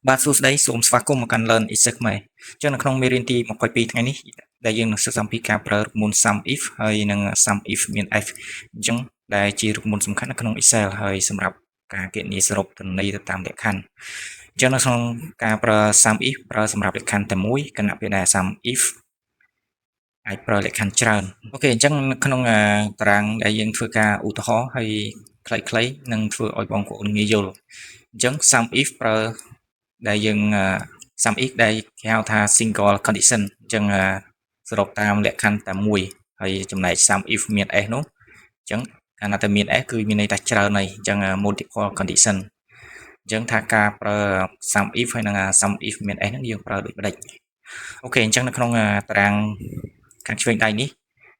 បាទសួស្តីសូមស្វាគមន៍មកកាន់ Learn Excel ខ្មែរអញ្ចឹងនៅក្នុងមេរៀនទី22ថ្ងៃនេះដែលយើងនឹងសិក្សាអំពីការប្រើរូបមន្ត sum if ហើយនិង sum if មាន f អញ្ចឹងដែលជារូបមន្តសំខាន់នៅក្នុង Excel ហើយសម្រាប់ការគណនាសរុបទិន្នន័យទៅតាមលក្ខខណ្ឌអញ្ចឹងនៅក្នុងការប្រើ sum if ប្រើសម្រាប់លក្ខខណ្ឌតែមួយគណៈពេលដែល sum if អាចប្រើលក្ខខណ្ឌច្រើនអូខេអញ្ចឹងនៅក្នុងតារាងដែលយើងធ្វើការឧទាហរណ៍ហើយខ្លីៗនឹងធ្វើឲ្យបងប្អូនងាយយល់អញ្ចឹង sum if ប្រើដែលយើង sum if ដែលគេហៅថា single condition អញ្ចឹងសរុបតាមលក្ខខណ្ឌតែមួយហើយចំណែក sum if មាន s នោះអញ្ចឹងកាលណាតែមាន s គឺមានន័យថាច្រើនហើយអញ្ចឹង multiple condition អញ្ចឹងថាការប្រើ sum if ហើយនិង sum if មាន s ហ្នឹងយើងប្រើដូចម្ដេចអូខេអញ្ចឹងនៅក្នុងតារាងខាងឆ្វេងដៃនេះ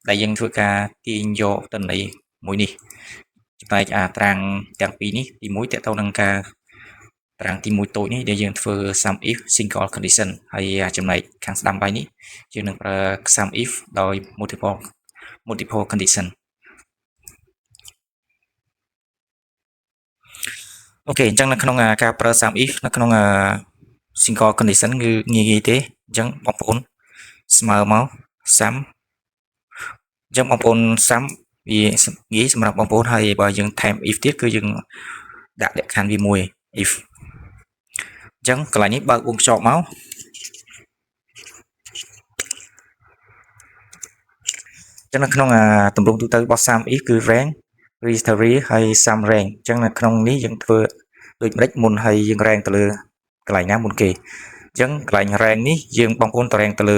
ដែលយើងធ្វើការទាញយកទិន្នន័យមួយនេះចំណែកតារាងទាំងពីរនេះទី1តទៅនឹងការតារាងទី1តូចនេះដែលយើងធ្វើ sum if single condition ហើយចំណែកខាងស្ដាំដៃនេះយើងនឹងប្រើ sum if ដោយ multiple condition អូខេអញ្ចឹងនៅក្នុងការប្រើ sum if នៅក្នុង single condition គឺងាយៗទេអញ្ចឹងបងប្អូនស្មើមក sum អញ្ចឹងបងប្អូន sum វាងាយសម្រាប់បងប្អូនហើយបើយើងថែម if ទៀតគឺយើងដាក់លក្ខខណ្ឌវាមួយ if អញ្ចឹងកន្លែងនេះបើកវងខ្យល់មកអញ្ចឹងនៅក្នុងទម្រង់ទូទៅរបស់ sum if គឺ rank history ហើយ sum rank អញ្ចឹងនៅក្នុងនេះយើងធ្វើដូចម្ដេចមុនហើយយើង rank ទៅលើកន្លែងណាមុនគេអញ្ចឹងកន្លែង rank នេះយើងបងប្អូនទៅ rank ទៅលើ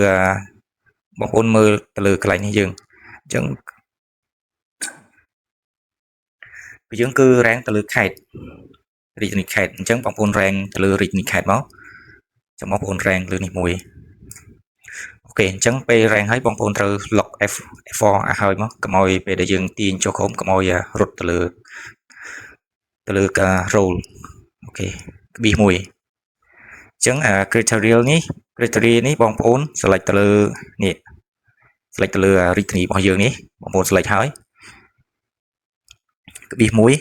បងប្អូនមើលទៅលើកន្លែងនេះយើងអញ្ចឹងយើងគឺ rank ទៅលើខេត្តរាជធានីខេត្តអញ្ចឹងបងប្អូន rank ទៅលើរាជធានីខេត្តមកចាំបងប្អូន rank លើនេះមួយអូខេអញ្ចឹងពេល rank ហើយបងប្អូនត្រូវ log F4 ឲ្យហើយមកកុំឲ្យពេលដែលយើងទាញចូលក្រុមកុំឲ្យរត់ទៅលើការ roll អូខេក្បៀសមួយអញ្ចឹងcriteria នេះបងប្អូន select ទៅលើនេះ select ទៅលើរាជធានីរបស់យើងនេះបងប្អូន select ហើយក្បៀសមួយ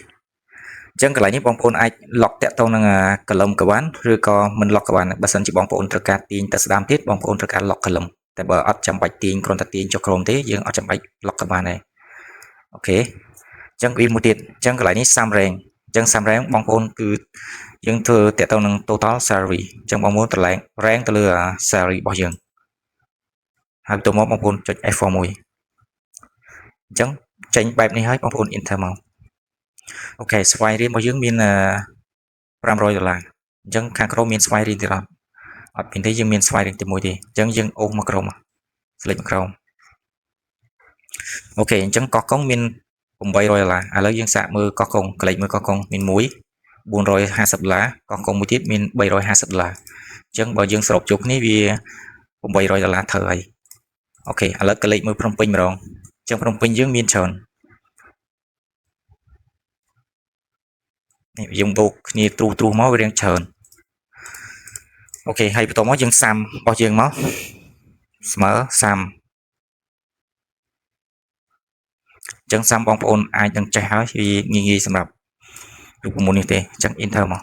អញ្ចឹងកន្លែងនេះបងប្អូនអាច lock តាក់ទងនឹង column ក៏បានឬក៏មិន lock ក៏បានបើសិនជាបងប្អូនត្រូវការទាញទៅស្ដាំទៀតបងប្អូនត្រូវការ lock column តែបើអត់ចាំបាច់ទាញគ្រាន់តែទាញចុះក្រោមទេយើងអត់ចាំបាច់ lock ក៏បានដែរអូខេអញ្ចឹងក្បៀសមួយទៀតអញ្ចឹងកន្លែងនេះ sum rank អញ្ចឹង sum rank បងប្អូនគឺយើងធ្វើតាក់ទងនឹង total salary អញ្ចឹងបងប្អូនតម្លែង rank ទៅលើ salary របស់យើងហើយបន្ទាប់មកបងប្អូនចុច F4 មួយអញ្ចឹងចេញបែបនេះហើយបងប្អូន enter មកអូខេស្វ័យរៀនរបស់យើងមាន$500អញ្ចឹងខាងក្រោមមានស្វ័យរៀនទៀតអត់មានទេយើងមានស្វ័យរៀនតែមួយទេអញ្ចឹងយើងអូសមកក្រោមselect មកក្រោមអូខេអញ្ចឹងកោះកុងមាន$800ឥឡូវយើងសាកមើលកោះកុងក្លេចមើលកោះកុងមាន$450កោះកុងមួយទៀតមាន$350អញ្ចឹងបើយើងសរុបចូលគ្នាវា$800ត្រូវហើយអូខេឥឡូវក្លេចមើលភ្នំពេញម្ដងអញ្ចឹងភ្នំពេញយើងមានច្រើននេះយើងបូកគ្នាទ្រុសមកវារៀងច្រើនអូខេហើយបន្តមកយើងសាំរបស់យើងមកស្មើសាំអញ្ចឹងសាំបងប្អូនអាចនឹងចេះហើយវាងាយសម្រាប់រូបមន្តនេះទេអញ្ចឹង enter មក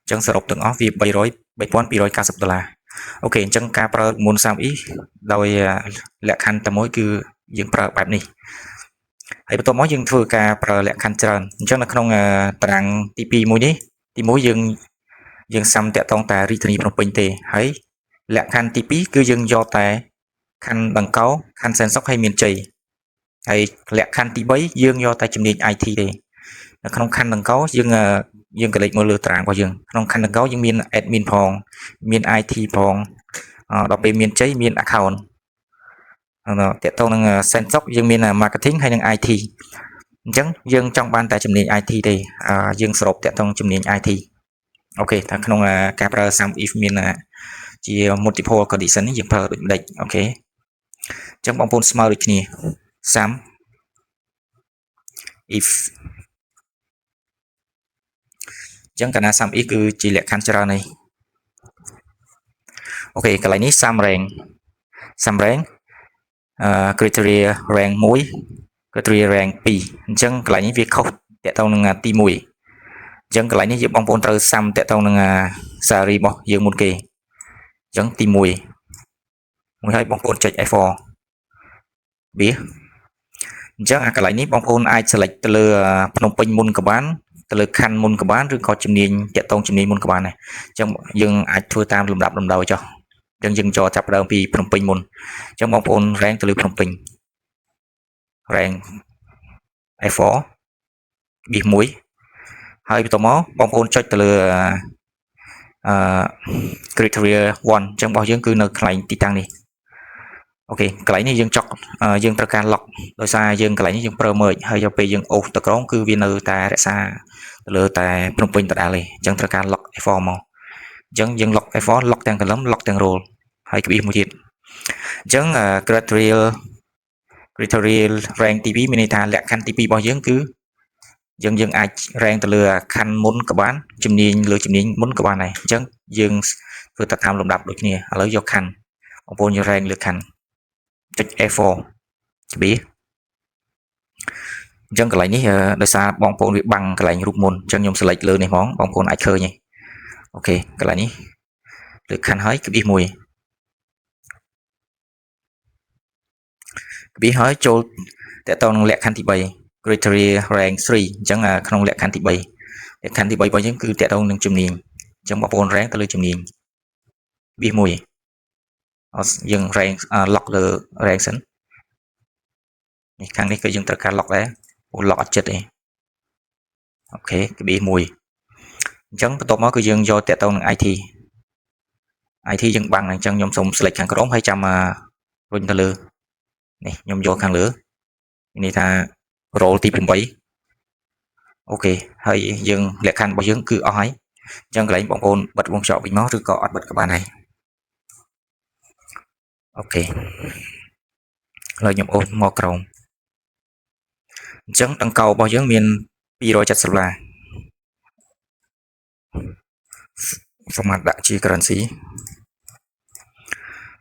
អញ្ចឹងសរុបទាំងអស់វា$3290អូខេអញ្ចឹងការប្រើរូបមន្ត sum if ដោយលក្ខខណ្ឌតែមួយគឺយើងប្រើបែបនេះហើយបន្ទាប់មកយើងធ្វើការប្រើលក្ខខណ្ឌច្រើនអញ្ចឹងនៅក្នុងតារាងទី2មួយនេះទី1យើងសាំតាក់ទងតែរាជធានីភ្នំពេញទេហើយលក្ខខណ្ឌទី2គឺយើងយកតែខណ្ឌដង្កោខណ្ឌសែនសុខហើយមានជ័យហើយលក្ខខណ្ឌទី3យើងយកតែជំនាញ IT ទេនៅក្នុងខណ្ឌដង្កោយើងក៏លេចមើលលើតារាងរបស់យើងក្នុងខណ្ឌដង្កោយើងមាន admin ផងមាន IT ផងដល់ពេលមានជ័យមាន account តាក់ទងនឹងសែនសុខយើងមាន marketing ហើយនិង IT អញ្ចឹងយើងចង់បានតែជំនាញ IT ទេយើងសរុបតាក់ទងជំនាញ IT អូខេថាក្នុងការប្រើ sum if មានជា multiple condition នេះយើងប្រើដូចម្ដេចអូខេអញ្ចឹងបងប្អូនស្មើដូចគ្នា sum if អញ្ចឹងកាលណា sum if គឺជាលក្ខខណ្ឌច្រើនហើយអូខេកន្លែងនេះ sum rank criteria rank 1 criteria rank 2អញ្ចឹងកន្លែងនេះវាខុសតាក់ទងនឹងទី1 ចឹងកន្លែងនេះយើងបងប្អូនត្រូវសាំតាក់ទងនឹងSari របស់យើងមុនគេចឹងទី1មួយហើយបងប្អូនចុច F4 វាអញ្ចឹងកន្លែងនេះបងប្អូនអាច select ទៅលើភ្នំពេញមុនក៏បានទៅលើខណ្ឌមុនក៏បានឬក៏ជំនាញតាក់ទងជំនាញមុនក៏បានដែរអញ្ចឹងយើងអាចធ្វើតាមលំដាប់លំដោយចុះអញ្ចឹងយើងចូលចាប់ដើមពីភ្នំពេញមុនអញ្ចឹងបងប្អូន rank ទៅលើភ្នំពេញ rank F4 បៀស1ហើយបន្ទាប់មកបងប្អូនចុចទៅលើcriteria 1អញ្ចឹងរបស់យើងគឺនៅកន្លែងទីតាំងនេះអូខេកន្លែងនេះយើងចុចយើងត្រូវការ lock ដោយសារយើងកន្លែងនេះយើងប្រើ merge ហើយដល់ពេលយើងអូសទៅក្រោមគឺវានៅតែរក្សាទៅលើតែភ្នំពេញដដែលទេអញ្ចឹងត្រូវការ lock F4 មកអញ្ចឹងយើង lock F4 lock ទាំង column lock ទាំង row ហើយក្បៀសមួយទៀតអញ្ចឹង criteria rank ទី2មានន័យថាលក្ខខណ្ឌទី2របស់យើងគឺយើងអាច rank ទៅលើខណ្ឌមុនក៏បានជំនាញលើជំនាញមុនក៏បានដែរអញ្ចឹងយើងធ្វើតាមលំដាប់ដូចគ្នាឥឡូវយកខណ្ឌបងប្អូនយក rank លើខណ្ឌចុច F4 ច្បៀសអញ្ចឹងកន្លែងនេះដោយសារបងប្អូនវាបាំងកន្លែងរូបមុនអញ្ចឹងខ្ញុំ select លើនេះហ្មងបងប្អូនអាចឃើញទេអូខេកន្លែងនេះលើខណ្ឌហើយក្បៀស1ក្បៀសហើយចូលតទៅនឹងលក្ខខណ្ឌទី3 criteria rank 3អញ្ចឹងក្នុងលក្ខខណ្ឌទី3លក្ខខណ្ឌទី3របស់យើងគឺតទៅនឹងជំនាញអញ្ចឹងបងប្អូន rank ទៅលើជំនាញក្បៀស1យើង rank lock លើ rank សិននេះខាងនេះគឺយើងត្រូវការ lock ដែរអូ lock អត់ចិត្តទេអូខេក្បៀស1អញ្ចឹងបន្ទាប់មកគឺយើងយកតាក់ទងនឹង IT យើងបាំងអញ្ចឹងខ្ញុំសូម select ខាងក្រោមហើយចាំរុញទៅលើនេះខ្ញុំយកខាងលើមានន័យថា role ទី8អូខេហើយយើងលក្ខខណ្ឌរបស់យើងគឺអស់ហើយអញ្ចឹងកន្លែងបងប្អូនបិទវងខ្យល់វិញមកឬក៏អត់បិទក៏បានដែរអូខេឥឡូវខ្ញុំអូសមកក្រោមអញ្ចឹងដង្កោរបស់យើងមាន270 $សូមដាក់ជា currency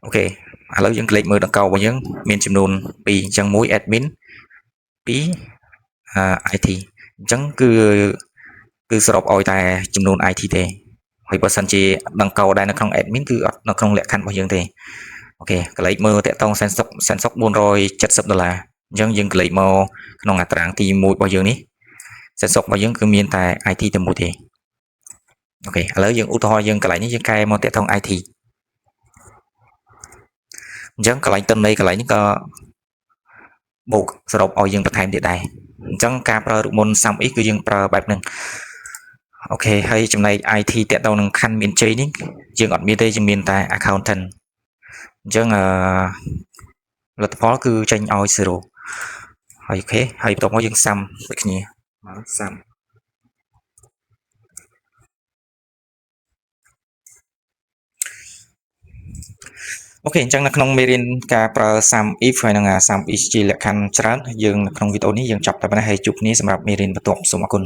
អូខេឥឡូវយើងក្លេកមើលដង្កោរបស់យើងមានចំនួន2អញ្ចឹង1 admin 2 IT អញ្ចឹងគឺសរុបឲ្យតែចំនួន IT ទេហើយបើសិនជាដង្កោដែលនៅក្នុង admin គឺអត់នៅក្នុងលក្ខខណ្ឌរបស់យើងទេអូខេក្លេកមើលតាក់ទងសែនសុក$470អញ្ចឹងយើងក្លេកមកក្នុងអត្រាងទី1របស់យើងនេះសែនសុករបស់យើងគឺមានតែ IT តែមួយទេអូខេឥឡូវយើងឧទាហរណ៍យើងកន្លែងនេះយើងកែមកតាក់ទង IT អញ្ចឹងកន្លែងតិនន័យកន្លែងនេះក៏បូកសរុបឲ្យយើងបន្ថែមទៀតដែរអញ្ចឹងការប្រើរូបមន្ត sum if គឺយើងប្រើបែបហ្នឹងអូខេហើយចំណែក IT តាក់ទងនឹងខណ្ឌមានជ័យនេះយើងអត់មានទេយើងមានតែ accountant អញ្ចឹងលទ្ធផលគឺចេញឲ្យ0ហើយអូខេហើយបន្ទាប់មកយើង sum ដូចគ្នាមក sumអូខេអញ្ចឹងនៅក្នុងមេរៀនការប្រើ sum if ហើយនឹង sum if ជាលក្ខខណ្ឌច្រើនយើងនៅក្នុងវីដេអូនេះយើងចប់តែប៉ុណ្ណេះហើយជួបគ្នាសម្រាប់មេរៀនបន្ទាប់សូមអរគុណ